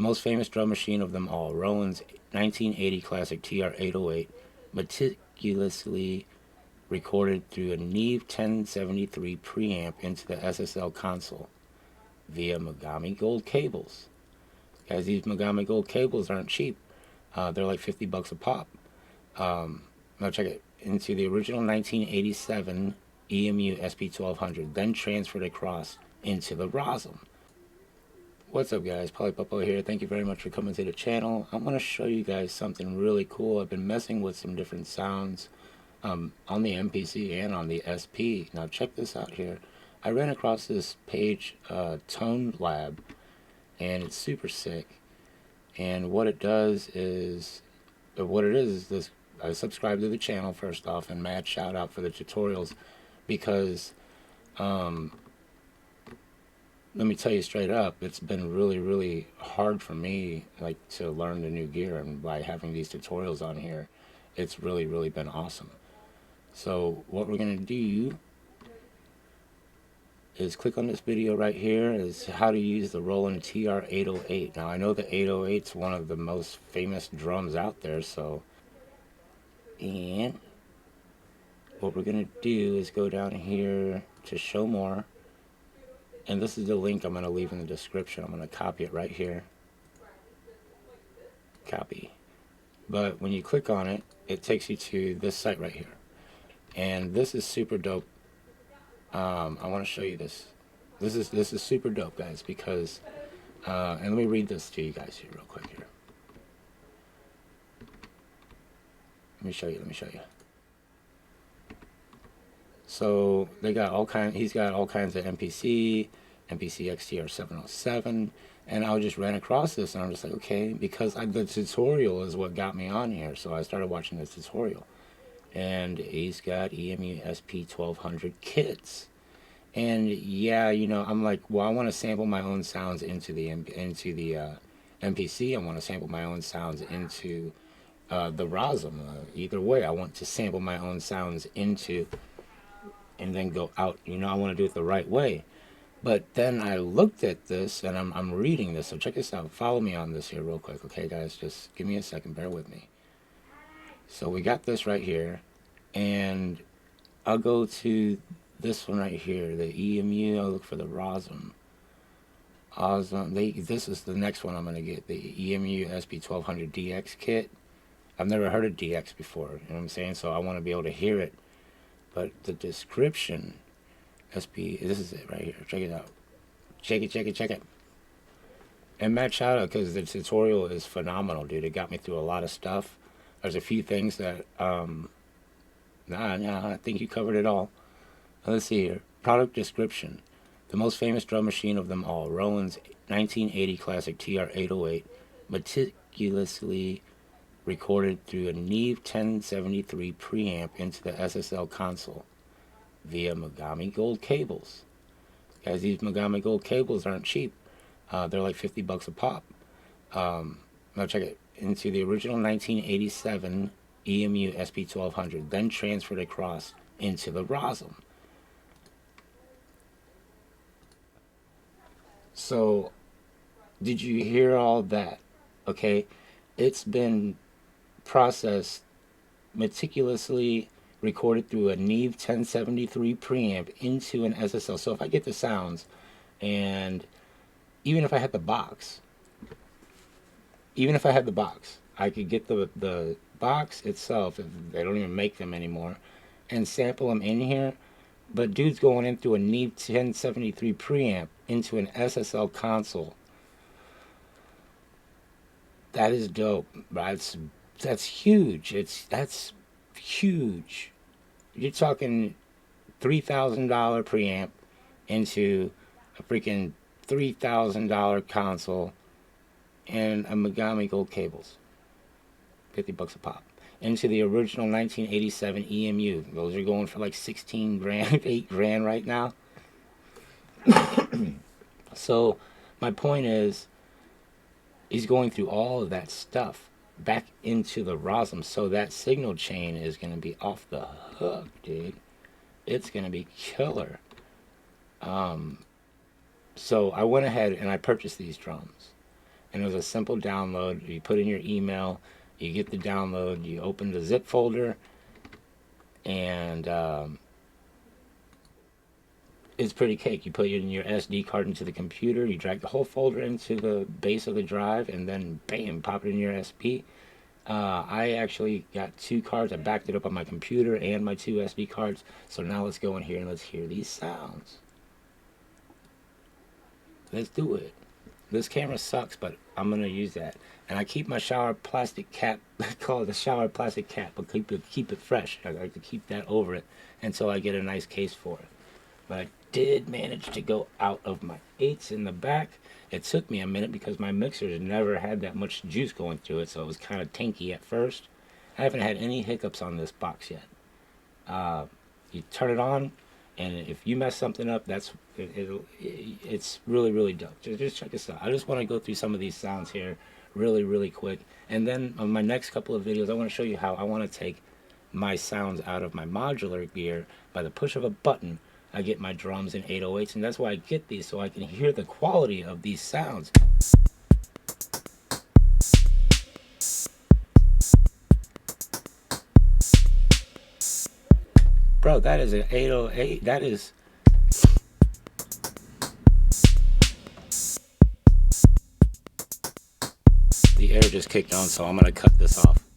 most famous drum machine of them all, Roland's 1980 classic tr808, meticulously recorded through a Neve 1073 preamp into the SSL console via Mogami Gold cables. Guys, these Mogami Gold cables aren't cheap. They're like 50 bucks a pop. Now check it. Into the original 1987 Emu SP1200, then transferred across into the Rossum. What's up, guys? Polypopo here. Thank you very much for coming to the channel. I'm going to show you guys something really cool. I've been messing with some different sounds on the MPC and on the SP. Now check this out here. I ran across this page, Tonelab, and it's super sick. And what it does is, this. I subscribe to the channel first off, and mad shout out for the tutorials, because let me tell you straight up, it's been really hard for me, like, to learn the new gear, and by having these tutorials on here, it's really been awesome. So what we're gonna do is click on this video right here, is how to use the Roland tr808. Now I know the 808 is one of the most famous drums out there, so, and what we're gonna do is go down here to show more, and this is the link I'm gonna leave in the description. I'm gonna copy it right here, copy. But when you click on it, it takes you to this site right here, and this is super dope. I want to show you this. This is super dope, guys, because and let me read this to you guys here real quick here. Let me show you. So they got all kinds. He's got all kinds of MPC XTR707, and I just ran across this, and I'm just like, okay, because the tutorial is what got me on here. So I started watching this tutorial, and he's got Emu SP1200 kits. And yeah, you know, I'm like, well, I want to sample my own sounds into the MPC. I want to sample my own sounds into the Rossum. Either way, I want to sample my own sounds into, and then go out. You know, I want to do it the right way. But then I looked at this, and I'm reading this. So check this out. Follow me on this here real quick, okay, guys? Just give me a second. Bear with me. So we got this right here, and I'll go to this one right here, the EMU. I'll look for the Rossum. Awesome. This is the next one I'm going to get, the EMU SP1200 DX kit. I've never heard of DX before, you know what I'm saying? So I want to be able to hear it. But the description, this is it right here. Check it out. Check it. And mad shout out, because the tutorial is phenomenal, dude. It got me through a lot of stuff. There's a few things that, I think you covered it all. Let's see here. Product description. The most famous drum machine of them all, Roland's 1980 classic tr808, meticulously recorded through a Neve 1073 preamp into the SSL console via Mogami Gold cables. Guys, these Mogami Gold cables aren't cheap. They're like 50 bucks a pop. Now check it. Into the original 1987 Emu SP1200, then transferred across into the Rossum. So, did you hear all that? Okay, it's been processed, meticulously recorded through a Neve 1073 preamp into an SSL. So if I get the sounds, and even if I had the box, I could get the box itself, if they don't even make them anymore, and sample them in here. But dude's going in through a Neve 1073 preamp into an SSL console. That is dope. That's huge. That's huge. You're talking $3,000 preamp into a freaking $3,000 console and a Mogami Gold cables. 50 bucks a pop. Into the original 1987 EMU. Those are going for like 16 grand, 8 grand right now. So my point is, he's going through all of that stuff back into the Rossum. So that signal chain is going to be off the hook, dude. It's going to be killer. So I went ahead and I purchased these drums. and it was a simple download. You put in your email, you get the download, you open the zip folder, and it's pretty cake. You put it in your SD card into the computer, you drag the whole folder into the base of the drive, and then bam, pop it in your SP. I actually got 2 cards. I backed it up on my computer and my 2 SD cards. So now let's go in here and let's hear these sounds. Let's do it. This camera sucks, but I'm going to use that. And I keep my shower plastic cap, I call it a shower plastic cap, but keep it fresh. I like to keep that over it until I get a nice case for it. But I did manage to go out of my 8s in the back. It took me a minute because my mixer's never had that much juice going through it, so it was kind of tanky at first. I haven't had any hiccups on this box yet. You turn it on, and if you mess something up, it's really, really dope. Just check this out. I just want to go through some of these sounds here really quick. And then on my next couple of videos, I want to show you how I want to take my sounds out of my modular gear by the push of a button. I get my drums in 808s, and that's why I get these, so I can hear the quality of these sounds. Bro, that is an 808. That is... The air just kicked on, so I'm going to cut this off.